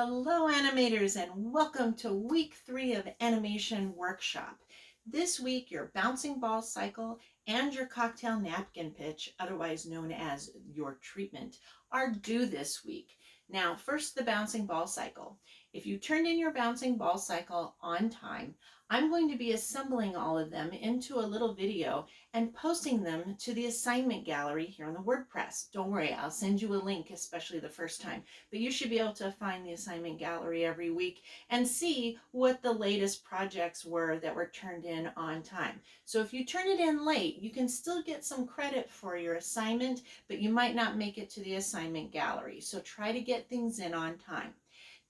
Hello animators and welcome to week 3 of animation workshop. This week your bouncing ball cycle and your cocktail napkin pitch, otherwise known as your treatment, are due this week. Now first the bouncing ball cycle. If you turned in your bouncing ball cycle on time, I'm going to be assembling all of them into a little video and posting them to the assignment gallery here on the WordPress. Don't worry, I'll send you a link, especially the first time. But you should be able to find the assignment gallery every week and see what the latest projects were that were turned in on time. So if you turn it in late, you can still get some credit for your assignment, but you might not make it to the assignment gallery. So try to get things in on time.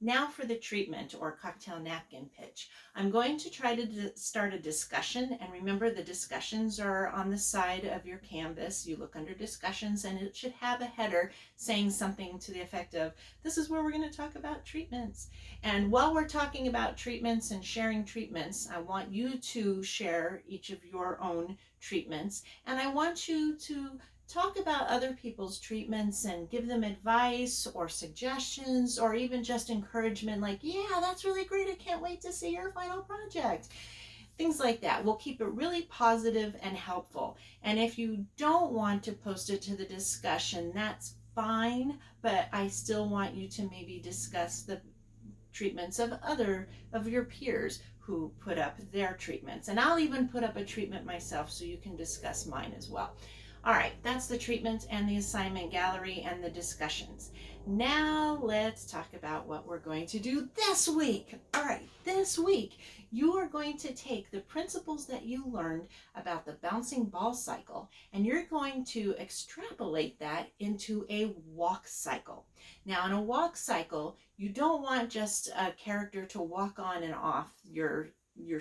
Now for the treatment or cocktail napkin pitch. I'm going to try to start a discussion, and remember the discussions are on the side of your canvas. You look under discussions and it should have a header saying something to the effect of, this is where we're going to talk about treatments. And while we're talking about treatments and sharing treatments, I want you to share each of your own treatments, and I want you to talk about other people's treatments and give them advice or suggestions or even just encouragement like, yeah, that's really great. I can't wait to see your final project. Things like that. We'll keep it really positive and helpful. And if you don't want to post it to the discussion, that's fine, but I still want you to maybe discuss the treatments of other of your peers who put up their treatments. And I'll even put up a treatment myself so you can discuss mine as well. All right, that's the treatment and the assignment gallery and the discussions. Now let's talk about what we're going to do this week. All right, this week you are going to take the principles that you learned about the bouncing ball cycle and you're going to extrapolate that into a walk cycle. Now in a walk cycle, you don't want just a character to walk on and off your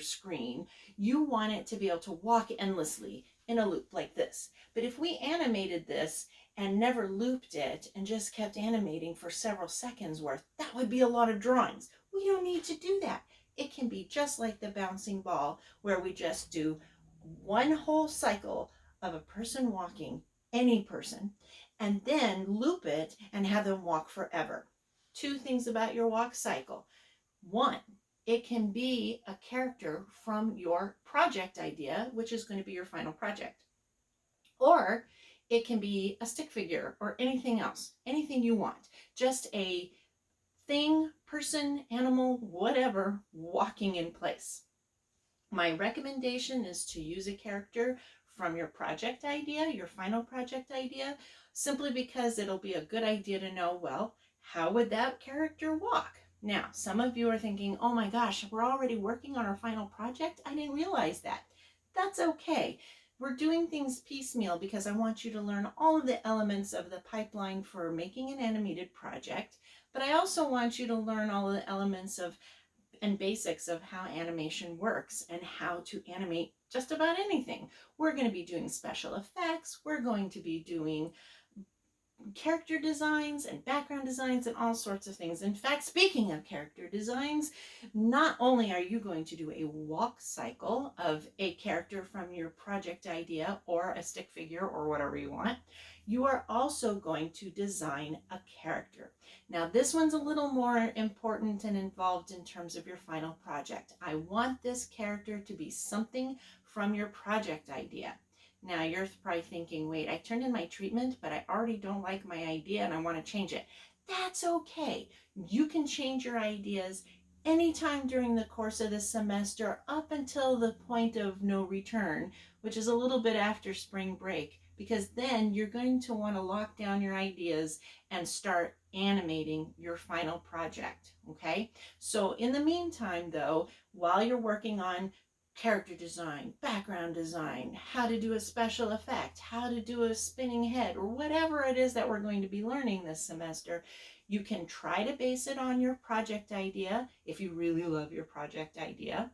screen. You want it to be able to walk endlessly in a loop like this. But if we animated this and never looped it and just kept animating for several seconds worth, that would be a lot of drawings. We don't need to do that. It can be just like the bouncing ball, where we just do one whole cycle of a person walking, any person, and then loop it and have them walk forever. Two things about your walk cycle. One, it can be a character from your project idea, which is going to be your final project. Or it can be a stick figure or anything else, anything you want. Just a thing, person, animal, whatever, walking in place. My recommendation is to use a character from your project idea, your final project idea, simply because it'll be a good idea to know, well, how would that character walk? Now, some of you are thinking, oh my gosh, we're already working on our final project? I didn't realize that. That's okay. We're doing things piecemeal because I want you to learn all of the elements of the pipeline for making an animated project, but I also want you to learn all of the elements of and basics of how animation works and how to animate just about anything. We're going to be doing special effects. We're going to be doing character designs and background designs and all sorts of things. In fact, speaking of character designs, not only are you going to do a walk cycle of a character from your project idea or a stick figure or whatever you want, you are also going to design a character. Now this one's a little more important and involved in terms of your final project. I want this character to be something from your project idea. Now you're probably thinking, wait, I turned in my treatment, but I already don't like my idea and I want to change it. That's okay. You can change your ideas anytime during the course of the semester up until the point of no return, which is a little bit after spring break, because then you're going to want to lock down your ideas and start animating your final project, okay? So in the meantime, though, while you're working on character design, background design, how to do a special effect, how to do a spinning head, or whatever it is that we're going to be learning this semester, you can try to base it on your project idea if you really love your project idea,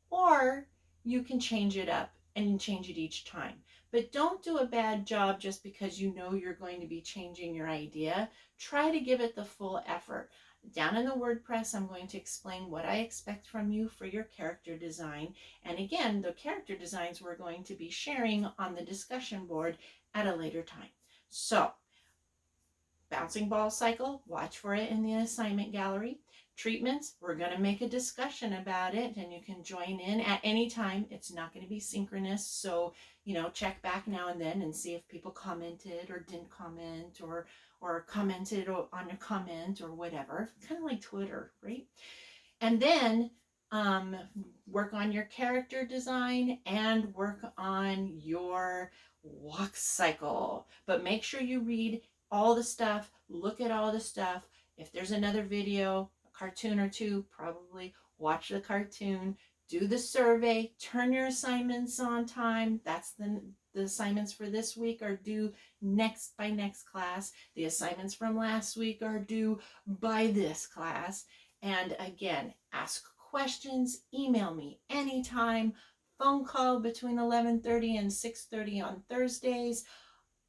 or you can change it up and change it each time. But don't do a bad job just because you know you're going to be changing your idea. Try to give it the full effort. Down in the WordPress, I'm going to explain what I expect from you for your character design. And again, the character designs we're going to be sharing on the discussion board at a later time. So Bouncing ball cycle, watch for it in the assignment gallery. Treatments, we're going to make a discussion about it and you can join in at any time. It's not going to be synchronous, so check back now and then and see if people commented or didn't comment, or commented on a comment or whatever, kind of like Twitter, right? And then um, work on your character design and work on your walk cycle. But make sure you read all the stuff, look at all the stuff. If there's another video, a cartoon or two, probably watch the cartoon, do the survey, turn your assignments on time. That's the assignments for this week are due by next class. The assignments from last week are due by this class. And again, ask questions, email me anytime, phone call between 11:30 and 6:30 on Thursdays,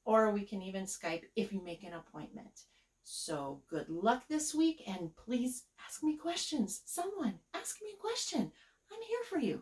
or we can even Skype if you make an appointment. So good luck this week, and please ask me questions. Someone ask me a question. I'm here for you.